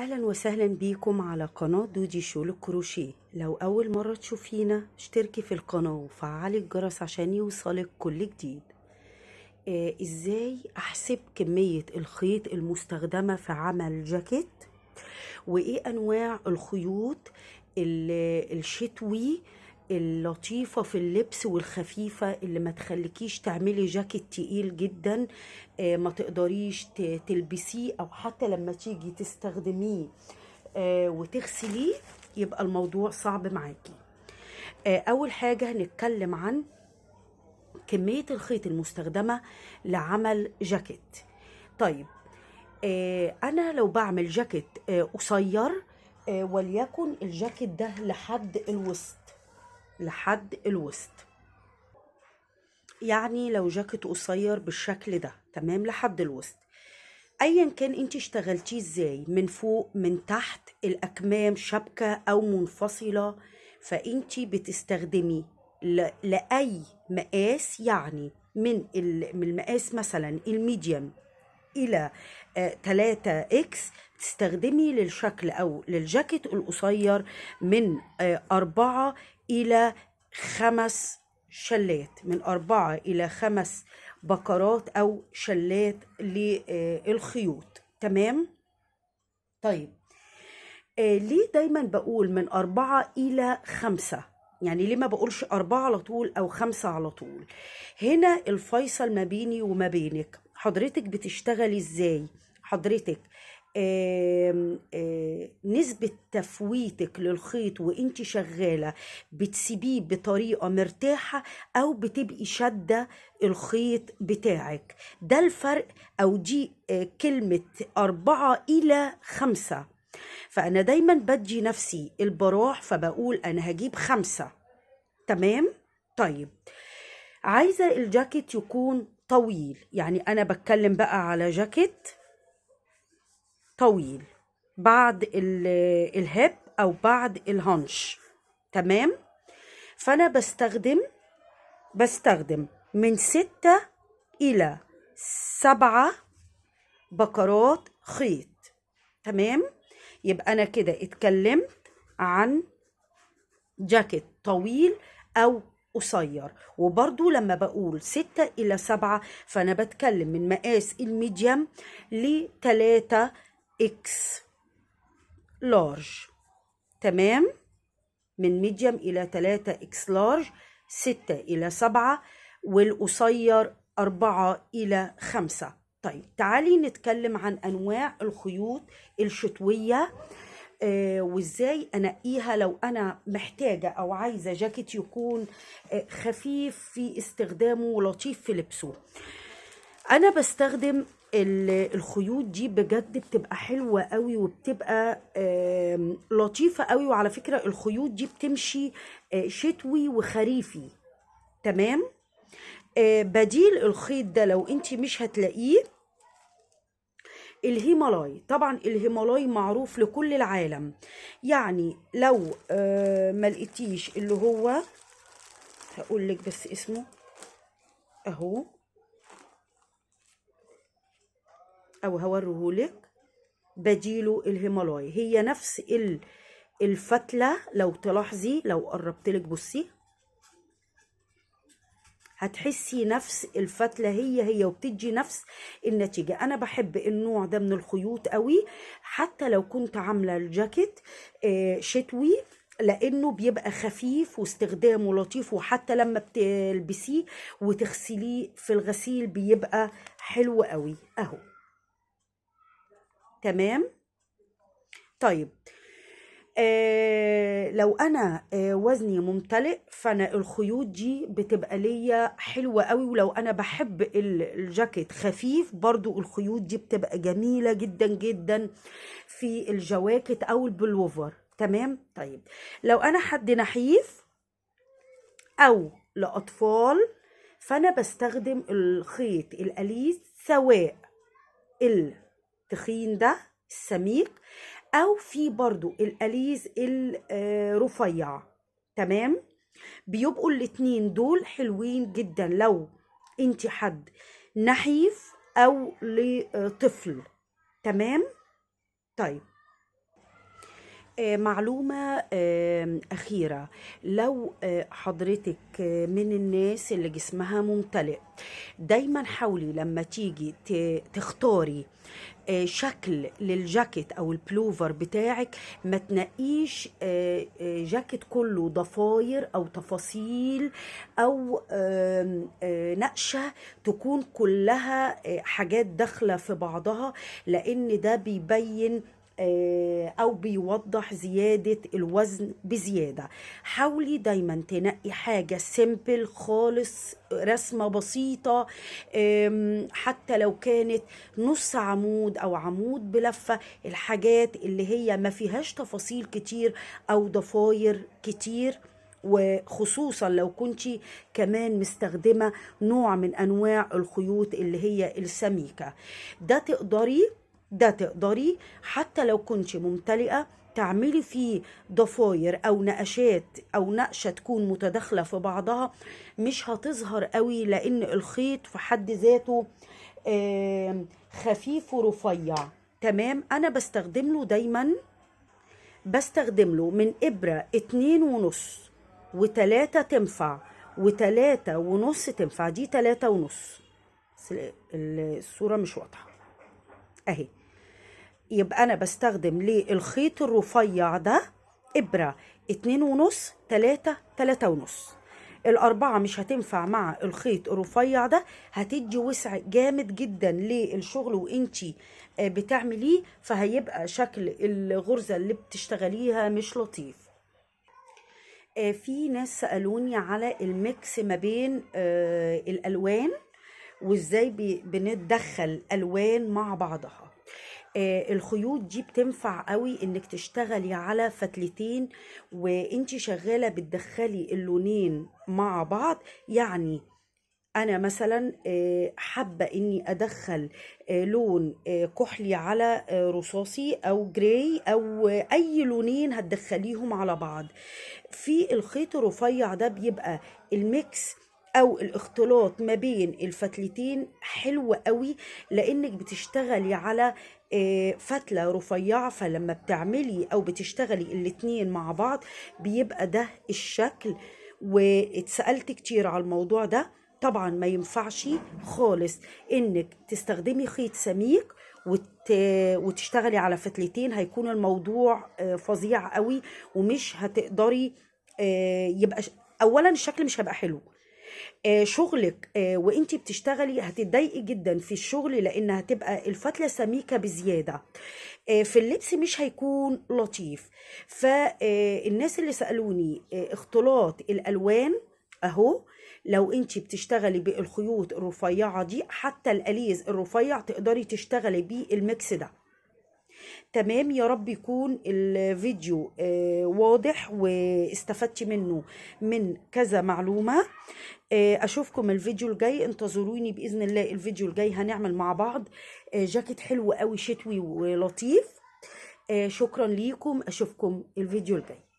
أهلا وسهلا بيكم على قناة دودي شو الكروشيه. لو أول مرة تشوفينا اشتركي في القناة وفعلي الجرس عشان يوصلك كل جديد. ازاي أحسب كمية الخيط المستخدمة في عمل جاكيت، وإيه أنواع الخيوط الشتوي اللطيفة في اللبس والخفيفة اللي ما تخليكيش تعملي جاكيت تقيل جدا ما تقدريش تلبسيه، او حتى لما تيجي تستخدميه وتغسليه يبقى الموضوع صعب معاكي. اول حاجة هنتكلم عن كمية الخيط المستخدمة لعمل جاكيت. طيب، انا لو بعمل جاكيت قصير، وليكن الجاكيت ده لحد الوسط، يعني لو جاكيت قصير بالشكل ده تمام لحد الوسط، ايا كان انت اشتغلتيه ازاي، من فوق من تحت، الاكمام شبكة او منفصلة، فانت بتستخدمي لاي مقاس، يعني من المقاس مثلا الميديم الى 3 اكس، تستخدمي للشكل او للجاكيت القصير من 4 الى 5 شلات، من 4 الى 5 بكرات او شلات للخيوط. تمام. طيب، ليه دايما بقول من 4 إلى 5؟ يعني ليه ما بقولش 4 على طول أو 5 على طول؟ هنا الفيصل ما بيني وما بينك، حضرتك بتشتغلي ازاي؟ حضرتك نسبة تفويتك للخيط وانت شغالة بتسيبيه بطريقة مرتاحة، او بتبقي شادة الخيط بتاعك؟ ده الفرق، او دي كلمة 4 إلى 5. فأنا دايما بدي نفسي البراح، فبقول أنا هجيب 5. تمام. طيب، عايزة الجاكيت يكون طويل، يعني أنا بتكلم بقى على جاكيت طويل بعد الهب أو بعد الهنش. تمام. فأنا بستخدم من 6 إلى 7 بكرات خيط. تمام. يبقى أنا كده اتكلمت عن جاكيت طويل أو قصير. وبرضو لما بقول 6 إلى 7 فأنا بتكلم من مقاس الميديم ل3 إكس لارج. تمام. من ميديم إلى 3 إكس لارج، 6 إلى 7، والقصير 4 إلى 5. طيب، تعالي نتكلم عن أنواع الخيوط الشتوية، وازاي انقيها لو انا محتاجة او عايزة جاكيت يكون خفيف في استخدامه ولطيف في لبسه. انا بستخدم الخيوط دي، بجد بتبقى حلوة قوي وبتبقى لطيفة قوي. وعلى فكرة الخيوط دي بتمشي شتوي وخريفي. تمام. بديل الخيط ده لو انت مش هتلاقيه، الهيمالاي. طبعا الهيمالاي معروف لكل العالم، يعني لو ما لقيتيش اللي هو، هقول لك بس اسمه اهو، او هوريهولك. بديله الهيمالاي، هي نفس الفتلة. لو تلاحظي، لو قربتلك بصي هتحسي نفس الفتلة هي وبتدي نفس النتيجة. أنا بحب النوع ده من الخيوط قوي، حتى لو كنت عاملة الجاكيت شتوي، لأنه بيبقى خفيف واستخدامه لطيف، وحتى لما بتلبسيه وتغسليه في الغسيل بيبقى حلو قوي أهو. تمام. طيب، لو انا وزني ممتلئ، فانا الخيوط دي بتبقى ليا حلوة قوي. ولو انا بحب الجاكيت خفيف، برضو الخيوط دي بتبقى جميلة جدا جدا في الجواكت او البلوفر. تمام. طيب، لو انا حد نحيف او لاطفال، فانا بستخدم الخيط الاليس، سواء التخين ده السميك، او في برضو الاليز الرفيع. تمام. بيبقوا الاتنين دول حلوين جدا لو انت حد نحيف او لطفل. تمام. طيب، معلومة أخيرة. لو حضرتك من الناس اللي جسمها ممتلئ، دايما حاولي لما تيجي تختاري شكل للجاكيت او البلوفر بتاعك، ما تنقيش جاكيت كله ضفاير او تفاصيل او نقشة تكون كلها حاجات داخلة في بعضها، لان ده بيبين او بيوضح زيادة الوزن بزيادة. حاولي دايما تنقي حاجة سيمبل خالص، رسمة بسيطة، حتى لو كانت نص عمود او عمود بلفة، الحاجات اللي هي ما فيهاش تفاصيل كتير او ضفاير كتير. وخصوصا لو كنتي كمان مستخدمة نوع من انواع الخيوط اللي هي السميكة، ده تقدري حتى لو كنت ممتلئة تعملي فيه ضفاير او نقشات او نقشة تكون متداخلة في بعضها، مش هتظهر قوي لان الخيط في حد ذاته خفيف ورفيع. تمام. انا دايما بستخدم له من ابرة 2.5 و3 تنفع و3.5 تنفع. دي 3.5، الصورة مش واضحة اهي. يبقى انا بستخدم للخيط الرفيع ده ابرة 2.5 3.5. الأربعة مش هتنفع مع الخيط الرفيع ده، هتدي وسع جامد جدا للشغل وانتي بتعمليه، فهيبقى شكل الغرزة اللي بتشتغليها مش لطيف. في ناس سألوني على الميكس ما بين الألوان وازاي بندخل ألوان مع بعضها. الخيوط دي بتنفع قوي انك تشتغلي على فتلتين وانتي شغالة بتدخلي اللونين مع بعض. يعني انا مثلا حابة اني ادخل لون كحلي على رصاصي او جراي او اي لونين هتدخليهم على بعض. في الخيط الرفيع ده بيبقى الميكس او الاختلاط ما بين الفتلتين حلو قوي، لانك بتشتغلي على فتلة رفيعة، فلما بتعملي او بتشتغلي الاتنين مع بعض بيبقى ده الشكل. واتسألت كتير على الموضوع ده. طبعا ما ينفعش خالص انك تستخدمي خيط سميك وتشتغلي على فتلتين، هيكون الموضوع فظيع قوي ومش هتقدري. يبقى اولا الشكل مش هيبقى حلو. شغلك وانتي بتشتغلي هتتضايقي جدا في الشغل، لان هتبقى الفتلة سميكة بزيادة، في اللبس مش هيكون لطيف. فالناس اللي سألوني اختلاط الالوان اهو، لو انتي بتشتغلي بالخيوط الرفيعة دي، حتى الاليز الرفيع تقدري تشتغلي بيه الميكس ده. تمام. يا رب يكون الفيديو واضح واستفدتي منه من كذا معلومة. اشوفكم الفيديو الجاي، انتظروني بإذن الله. الفيديو الجاي هنعمل مع بعض جاكيت حلو قوي شتوي ولطيف. شكرا ليكم، اشوفكم الفيديو الجاي.